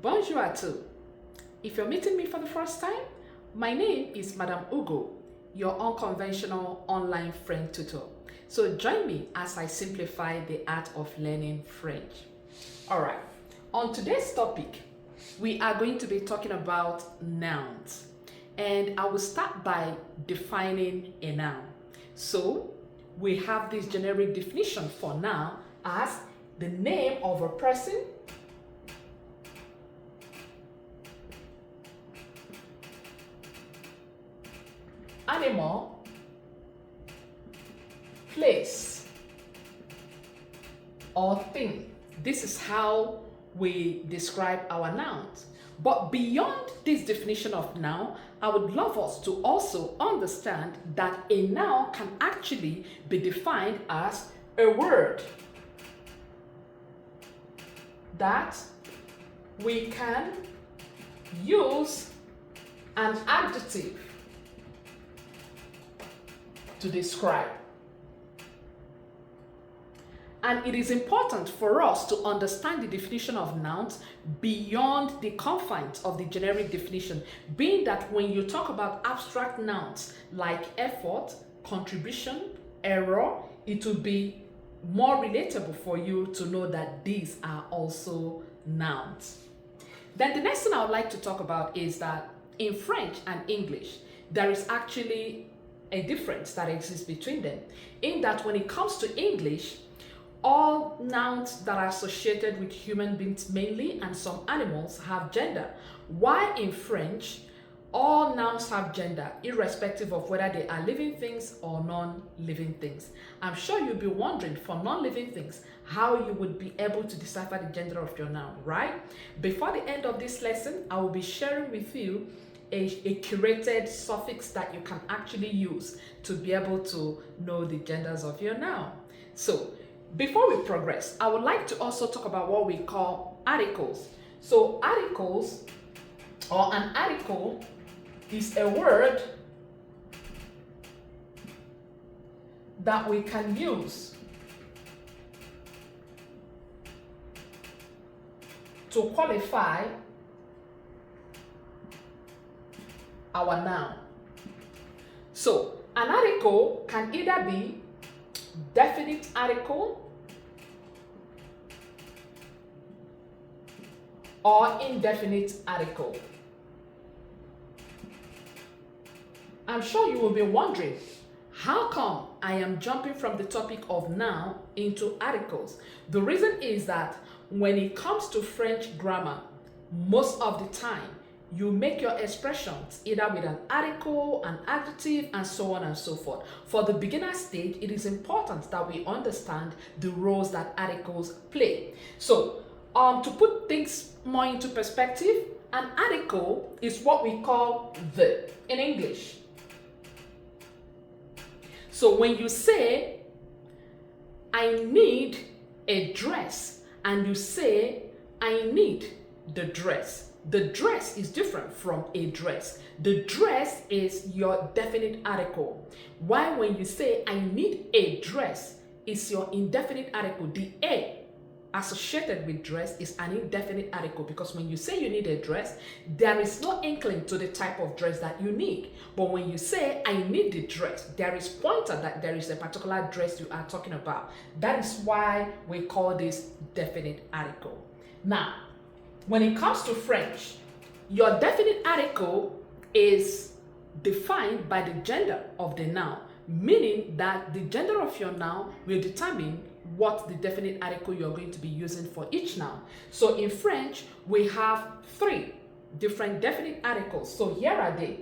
Bonjour à tous. If you're meeting me for the first time, my name is Madame Ugo, your unconventional online French tutor. So join me as I simplify the art of learning French. All right, on today's topic, we are going to be talking about nouns. And I will start by defining a noun. So we have this generic definition for noun as the name of a person, animal, place, or thing. This is how we describe our nouns. But beyond this definition of noun, I would love us to also understand that a noun can actually be defined as a word that we can use an adjective to describe. And it is important for us to understand the definition of nouns beyond the confines of the generic definition, being that when you talk about abstract nouns like effort, contribution, error, it will be more relatable for you to know that these are also nouns. Then the next thing I would like to talk about is that in French and English, there is actually a difference that exists between them, in that when it comes to English, all nouns that are associated with human beings mainly and some animals have gender, while in French, all nouns have gender, irrespective of whether they are living things or non-living things. I'm sure you'll be wondering, for non-living things, how you would be able to decipher the gender of your noun, right? Before the end of this lesson, I will be sharing with you a curated suffix that you can actually use to be able to know the genders of your noun. So, before we progress, I would like to also talk about what we call articles. So articles, or an article, is a word that we can use to qualify our noun. So an article can either be definite article or indefinite article. I'm sure you will be wondering, how come I am jumping from the topic of noun into articles? The reason is that when it comes to French grammar, most of the time, you make your expressions either with an article, an adjective, and so on and so forth. For the beginner stage, it is important that we understand the roles that articles play. So, to put things more into perspective, an article is what we call the in English. So when you say, I need a dress, and you say, I need the dress, the dress is different from a dress. The dress is your definite article. While when you say, I need a dress, it's your indefinite article. The A associated with dress is an indefinite article, because when you say you need a dress, there is no inkling to the type of dress that you need. But when you say, I need the dress, there is pointer that there is a particular dress you are talking about. That is why we call this definite article. Now, when it comes to French, your definite article is defined by the gender of the noun, meaning that the gender of your noun will determine what the definite article you're going to be using for each noun. So in French, we have 3 different definite articles. So here are they.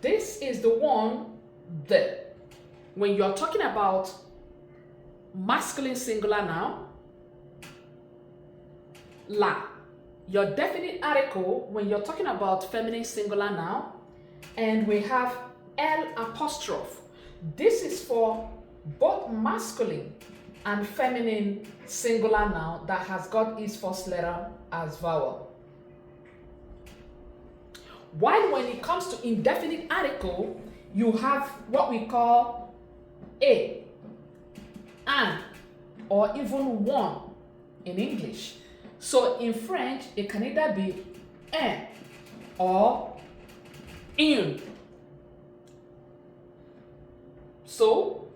This is the one, the. When you're talking about masculine singular noun, la. Your definite article when you're talking about feminine singular noun, and we have L apostrophe. This is for both masculine and feminine singular noun that has got its first letter as vowel. While when it comes to indefinite article, you have what we call an, or even one in English. So in French, it can either be un or une. So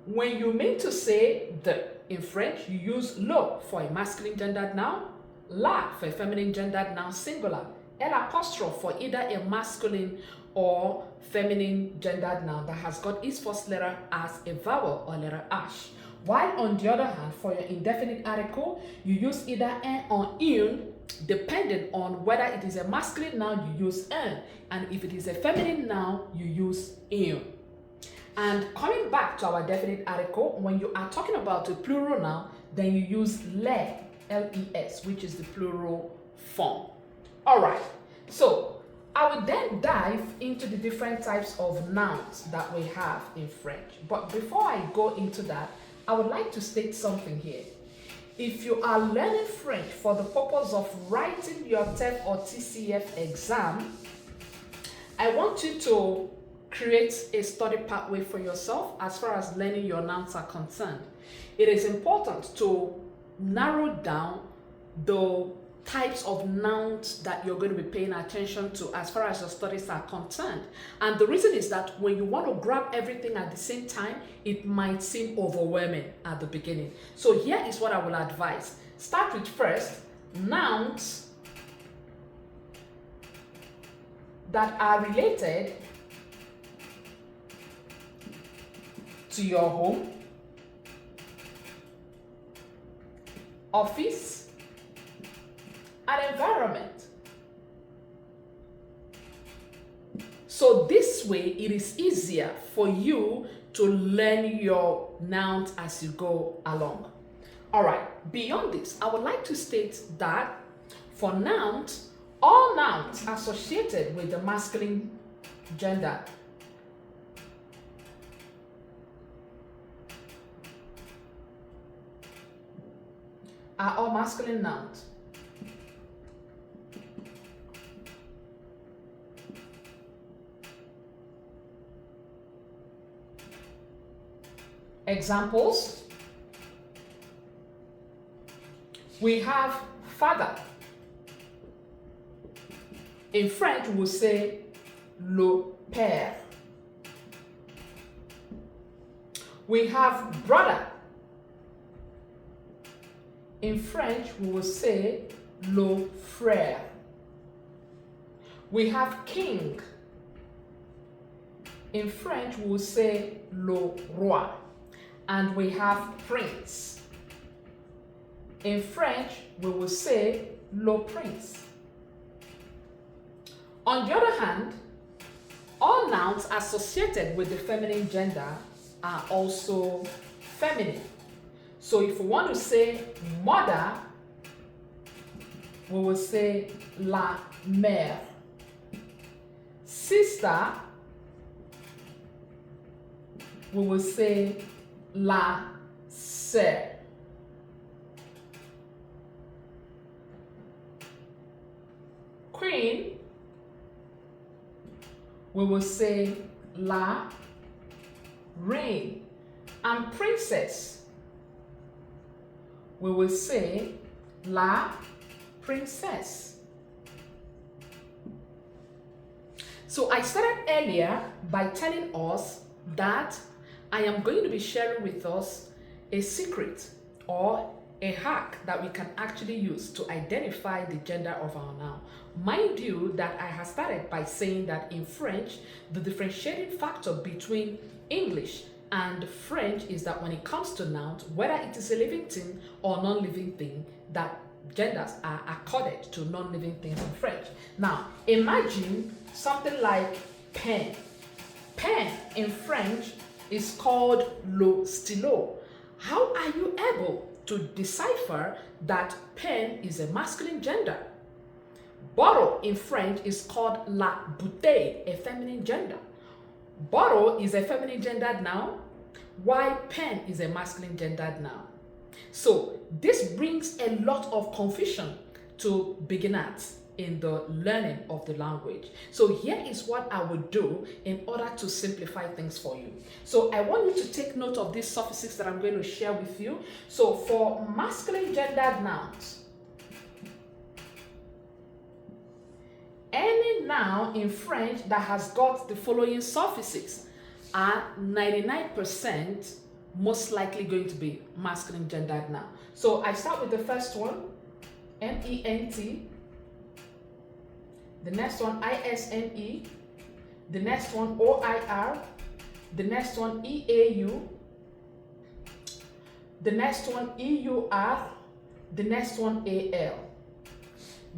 when you mean to say the in French, you use le for a masculine gendered noun, la for a feminine gendered noun singular, l'apostrophe for either a masculine or feminine gendered noun that has got its first letter as a vowel or letter ash. While on the other hand, for your indefinite article, you use either un or une, depending on whether it is a masculine noun, you use un, and if it is a feminine noun, you use une. And coming back to our definite article, when you are talking about a plural noun, then you use les, L-E-S, which is the plural form. All right, so I will then dive into the different types of nouns that we have in French. But before I go into that, I would like to state something here. If you are learning French for the purpose of writing your TEF or TCF exam, I want you to create a study pathway for yourself as far as learning your nouns are concerned. It is important to narrow down the types of nouns that you're going to be paying attention to as far as your studies are concerned. And the reason is that when you want to grab everything at the same time, it might seem overwhelming at the beginning. So here is what I will advise. Start with first nouns that are related to your home, office, and environment. So this way it is easier for you to learn your nouns as you go along. All right, beyond this, I would like to state that for nouns, all nouns associated with the masculine gender are all masculine nouns. Examples, we have father. In French, we will say le père. We have brother. In French, we will say le frère. We have king. In French, we will say le roi. And we have prince. In French, we will say le prince. On the other hand, all nouns associated with the feminine gender are also feminine. So if we want to say mother, we will say la mère. Sister, we will say la sœur. Queen, we will say la reine. And princess, we will say la princesse. So I started earlier by telling us that I am going to be sharing with us a secret or a hack that we can actually use to identify the gender of our noun. Mind you that I have started by saying that in French, the differentiating factor between English and French is that when it comes to nouns, whether it is a living thing or non-living thing, that genders are accorded to non-living things in French. Now, imagine something like pen. Pen in French is called le stylo. How are you able to decipher that pen is a masculine gender? Bottle in French is called la bouteille, a feminine gender. Bottle is a feminine gendered noun, while pen is a masculine gendered noun. So this brings a lot of confusion to beginners. in the learning of the language. So here is what I would do in order to simplify things for you. So I want you to take note of these suffixes that I'm going to share with you. So for masculine gendered nouns, any noun in French that has got the following suffixes are 99% most likely going to be masculine gendered noun. So I start with the first one, ment, the next one isne, the next one oir, the next one eau, the next one eur, the next one al.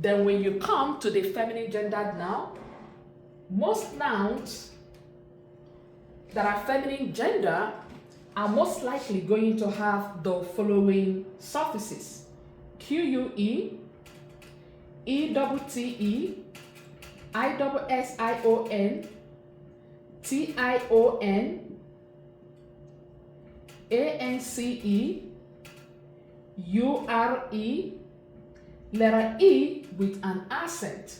Then when you come to the feminine gendered noun, most nouns that are feminine gender are most likely going to have the following suffixes: QUE, ETTE, ISSION, TION, ANCE, URE, letter E with an accent.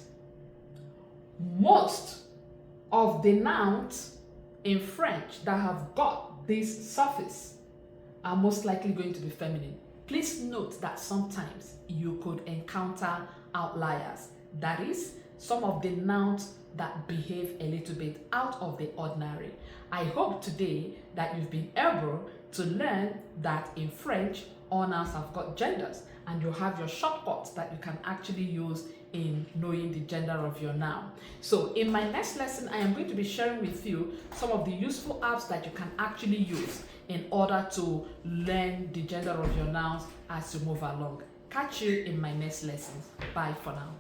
Most of the nouns in French that have got this suffix are most likely going to be feminine. Please note that sometimes you could encounter outliers. That is, some of the nouns that behave a little bit out of the ordinary. I hope today that you've been able to learn that in French, all nouns have got genders, and you have your shortcuts that you can actually use in knowing the gender of your noun. So in my next lesson, I am going to be sharing with you some of the useful apps that you can actually use in order to learn the gender of your nouns as you move along. Catch you in my next lessons. Bye for now.